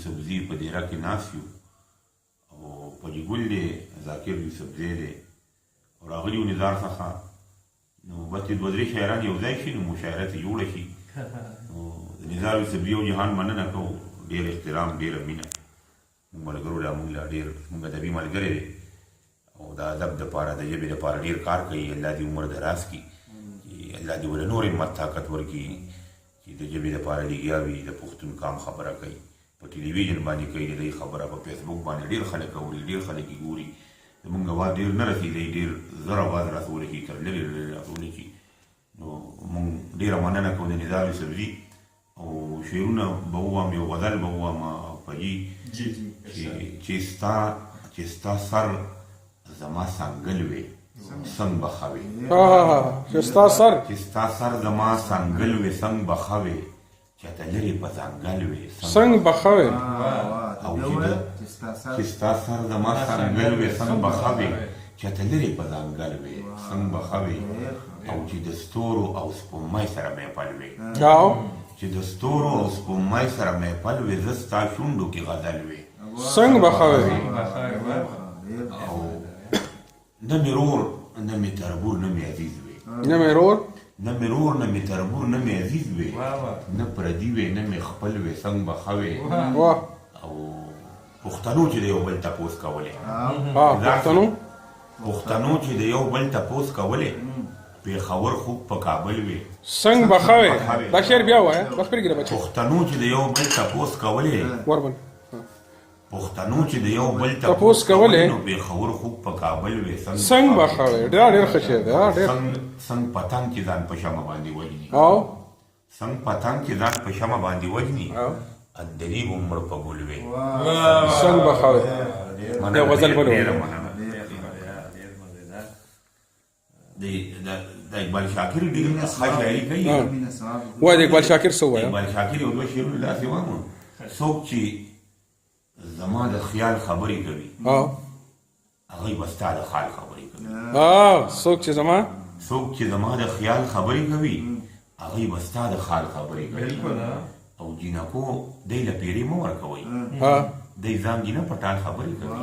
یوسفزي په دیره کې ناست یو او پلیګل دی ذاکر یوسفزی دی او راغلي یو نظار څخه نو بس دوه درې شاعران یو ځای شي نو مشاعره ترې جوړه شي نو د نظار یوسفزي او جهان مننه کوو ډېر احترام ډېره مینه موږ ملګرو لا موږ لا ډېر موږ ادبي ملګری دی او د ادب دپاره د ژبې دپاره ډېر کار کوي الله دې عمر دراز کړي چې الله دې ورله نور همت طاقت ورکړي چې د ژبې دپاره لګیا وي د پښتون کام خبره کوي په ټلویزیون باندې کوي د دې خبره په فیسبوک باندې ډېر خلک اوري ډېر خلک یې ګوري زمونږ اواز ډېر نه رسېدی ډېر زر اواز رسولی شي تر لرې لرې رسولی شي نو مونږ ډېره مننه کوو د نظار یوسفزي او شعرونه به ووایم یو غزل به ووایم فجي چې ستا سر زما سنګل وې څنګ به ښه وې چې ستا سر زما سنګل وې څنګ به ښه وې چاته لرې په ځنګل وې څنګ به ښه وې او چې ستا سر زما سنګل وې څنګ به ښه وې چاته لرې په ځنګل وې څنګ به ښه وې او چې د ستورو او سپوږمۍ سره محفل وې چې د ستورو او سپوږمۍ سره محفل وې زه ستا شونډو کې غزل وې څنګ به ښه وې او نه مې رور نه مې تربور نه مې عزیز وې نه مې رور نه مې رور نه مې تربور نه مې عزیز وې نه پردي وې نه مې خپل وې څنګ به ښه وې او پښتنو چې د یو بل تپوس کولې پښتنو چې د یو بل تپوس کولې پېښور خوب په کابل وې څنګ به ښه وې دا شعر بیا ووایه بس پرېږده بچی پښتنو چې د یو بل تپوس کولې پښتنو چې د یو بل تپوس کولې نو پېښور خوب په کابل وې څنګ به ښه وې ډېر ښه شعر دی څنګ پتنګ چې ځان په شمه باندې وجني څنګ پتنګ چې ځان په شمه باندې وجني اندري عمر په ګل وې څنګ به ښه وې دا غزل بل د اقبال شاکر ډېر ښه شاعري کوي وایي د اقبال شاکر څه ووایه اقبال شاکر یو دوه شعرونه داسې وایم څوک چې زما د خیال خبرې کوي هغوی به ستا د خال خبرې کوي څوک چې زما د خیال خبرې کوي هغوی به ستا د خال خبرې کوي او جینکو دی له پیرې مه ورکوئ دی ځان جینه پټان خبرې کوي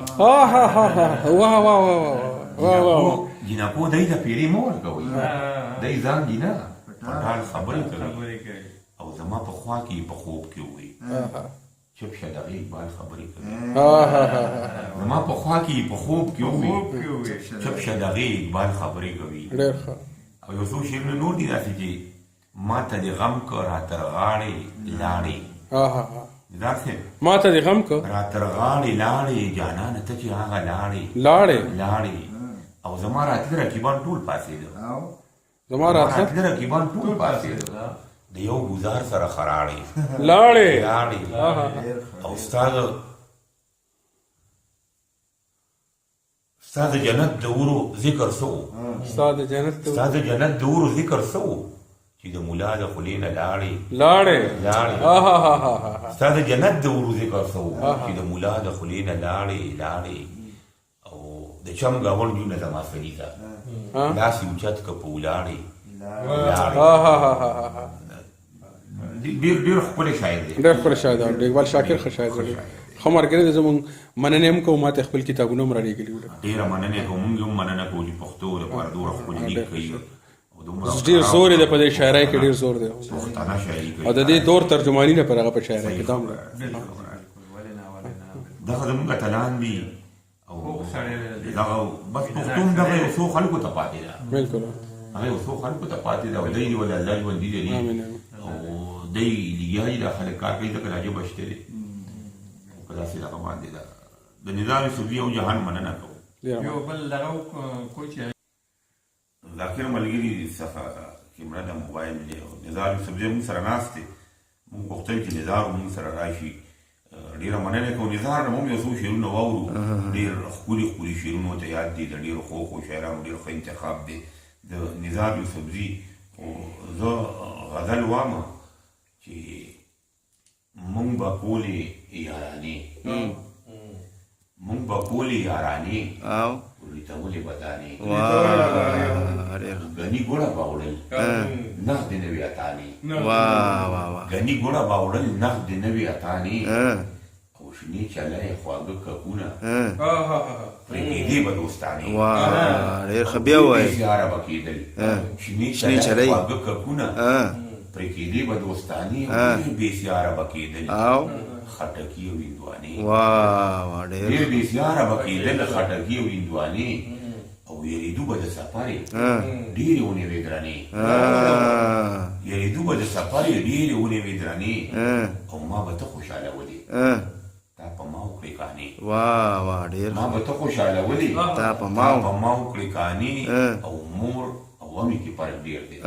جینکو دی له پیرې مه ورکوئ دی ځان جینه پټان خبرې کوي او زما په خوا کې په خوب کې ووایي چپ شه دغه اقبال خبرې کوي زما په خوا کې په خوب کې ووایي چپ شه دغه اقبال خبرې کوي او یو څو شعرونه نور دي داسې چې ما ته د غم که را تر غاړې لاړې ما ته د غم که را تر غاړې لاړې جانانه ته چې هغه لاړې او زما راتله رقیبان ټول پاڅېده د یو ګزار سره خراړې لاړې او ستا د جنت د ورو ذکر سو ستا د جنت د ورو ذکر سو چې د مولا د خولې نه لاړې ستا د جنت د ورو ذکر سو چې د مولا د خولې نه لاړې او د چم ګاون جونه زما فریضه لاس یې اوچت که په ولاړې ډېر ښکلی شاعر دی اقبال شاکر ښه شاعر دی ښه ملګری دی زموږ مننې هم کوو ما ته خپل کتابونه هم رالیږلي ډېره مننه کوو موږ هم مننه کوو چې پښتو دپاره دومره ښکلي لیک کوي ډېر زور یې دی په دې شاعرۍ کې ډېر زور دی پښتانه شاعري کوي او د دې دور ترجماني نه پر هغه په شاعرۍ کې دا هم دغه زموږ اتلان دي او دغه بس پښتو هم دغه یو څو خلکو ته پاتې ده بلکل هغه یو څو خلکو ته پاتې ده او دی دې ولې الله ژوندي لري او دی لګیا دي دا خلک کار کوي ځکه دا ژبه شته دی په داسې دغه باندې ده د نظام یوسفزي او جهان مننه کوو یو بل دغه کوچ ذاکر ملګري څخه کیمره د موبایل دی او نظام یوسفزي موږ سره ناست دی موږ غوښتل چې نظار موږ سره راشي ډېره مننه کوو نظار نه موږ یو څو شعرونه واورو ډېر ښکلي شعرونه ورته یاد دي د ډېرو ښو شاعرانو ډېر ښه انتخاب دی د نظام یوسفزي زه غزل وایم چې مونږ به کولې یارانې وریتولې بدانې ګني ګوړه به وړل نغ دې نه وي اتانې ګني ګوړه به وړل نغ دې نه وي اتانې او شنې چلای خواږه ککونه ها ها ها پرې کېدې به دوستانې واه ډېر ښه بیا ووایئ بېسیاره به کېدل شنې چلای خواږه ککونه پرې کېدې به دوستانې ډېر بېسیاره به کېدل او خټکي او هندوانې واه ډېر ډېر بېسیاره به کېدل خټکي او هندوانې او یېرېدو به د سفرې ډېرې ونې وې درنې یېرېدو به د سفرې ډېرې ونې وې درنې او ما به ته خوشحالولې تا په ما وکړې کانې واه واه ډېر ما به ته خوشحالولې تا په ما ما په ما وکړې کانې او مور او ومې کې فرق ډېر دی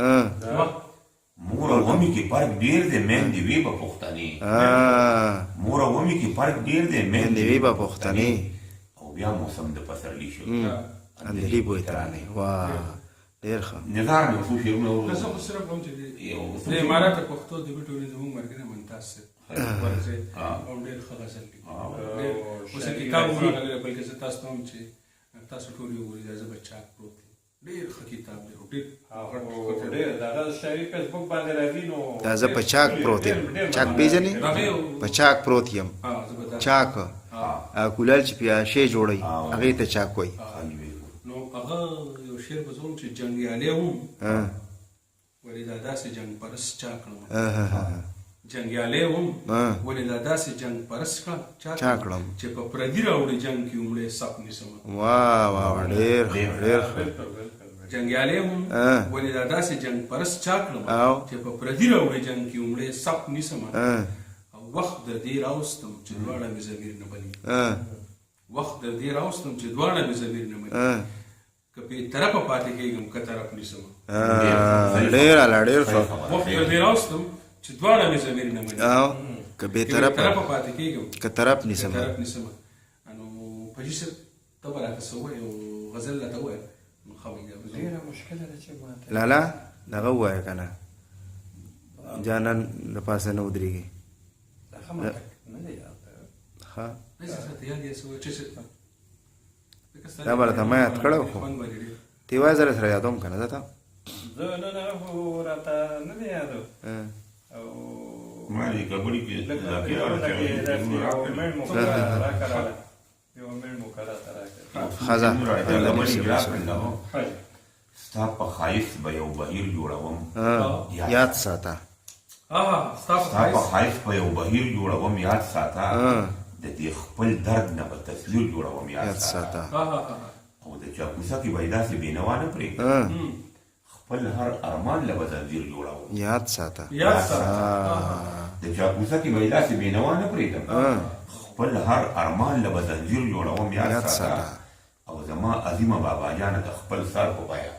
مور او ومې کې فرق ډېر دی میندې وې به پښتنې مور او ومې کې فرق ډېر دی میندې وې به پښتنې او بیا موسم د پسرلي شو اندلي بوی ترانې واه ډېر ښه نظار مې څو شعرونه زه خو صرف هم چې یو د امارات پښتو د ټولې زموږ ملګری ممتاز صاحب ورځي او ډېر ښه غزل لیکي اوس کتاب هم راغلی بلکې زه تاسو ته هم چې تاسو ټول یې وګورئ دا زه به چاک پروت یم ډېر ښه کتاب دی ډېر دغه شاعري فیسبوک باندې راځي نو دا زه په چاک پروت یم چاک پېژنې په چاک پروت یم چاک کولال چې پیاشه جوړوي هغې ته چاک وایي نو هغه یو شعر به زه هم چې جنګیالی وم ولې دا داسې جنګ پرست چا کړم جنګیالی وم ولې دا داسې جنګ پرست چا کړم چې په پردي راوړي جنګ کې ومړی سپ نیسم واه واه ډېر ډېر جنګیالی وم ولې دا داسې جنګ پرست چا کړم چې په پردي راوړي جنګ کې ومړی سپ نیسم او وخت در دې راوستم چې دواړه مې ضمیر نه بلي وخت در دې راوستم چې دواړه مې ضمیر نه بلي که بې طرفه پاتې کېږم که طرف نیسم ډېر اعلی ډېر ښه وخت در دې راوستم چې دواړه مې ضمیر نه بلي که بې طرفه پاتې کېږم که طرف نیسم طرف نیسم نو پجي صاحب ته به راته څه ووایې او غزل راته ووایه نو ښه وایي ډېره مشکله ده چې ماته لالا دغه ووایه که نه جانان د پاسه نه ودرېږي ښه ماته نه دی یاد ښه یاد یې څه وایي چې دا به راته ما یاد کړی خو ته یې وایه زه سره یادوم که نه زه ته زه نه نه خو راته نه دی یاد او ما دې کبړې کې ښځه ستا په ښایست به یو بهیر جوړوم یاد ساته ستا په ښایست به یو بهیر جوړوم یاد ساته د دې خپل درد نه به تصویر جوړوم یاد ساته او د چاپوسه کې به یې داسې بېنوا نه پرېږدم خپل هر ارمان له به زنځیر جوړوم یاد ساته د چاپوسه کې به یې داسې بېنوا نه پرېږدم خپل هر ارمان له به زنځیر جوړوم یاد ساته او زما عظیمه بابا جانه د خپل سر په بیه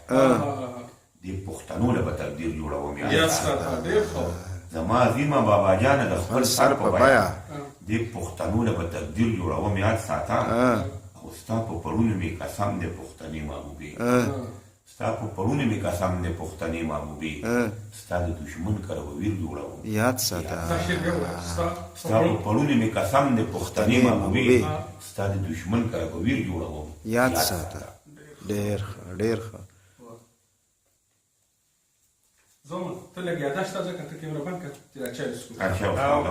دې پښتنو له به تقدیر جوړوم یاد ساته زما عظیمه بابا جانه د خپل سر په بیه دې پښتنو له به تقدیر جوړوم یاد ساته او ستا په پړونو مې قسم دی پښتنې محبوبې ستا په پړونو مې قسم دی پښتنې محبوبې ستا د دشمن کره به ویر جوړوم یاد ساته ستا په پړونو مې قسم دی پښتنې محبوبې ستا د دشمن کره به ویر جوړوم یاد ساته ډېر ښه ډېر ښه زما ته لږ یاداشت راځه که ته کیمره بند کړه چې دا چای وڅښو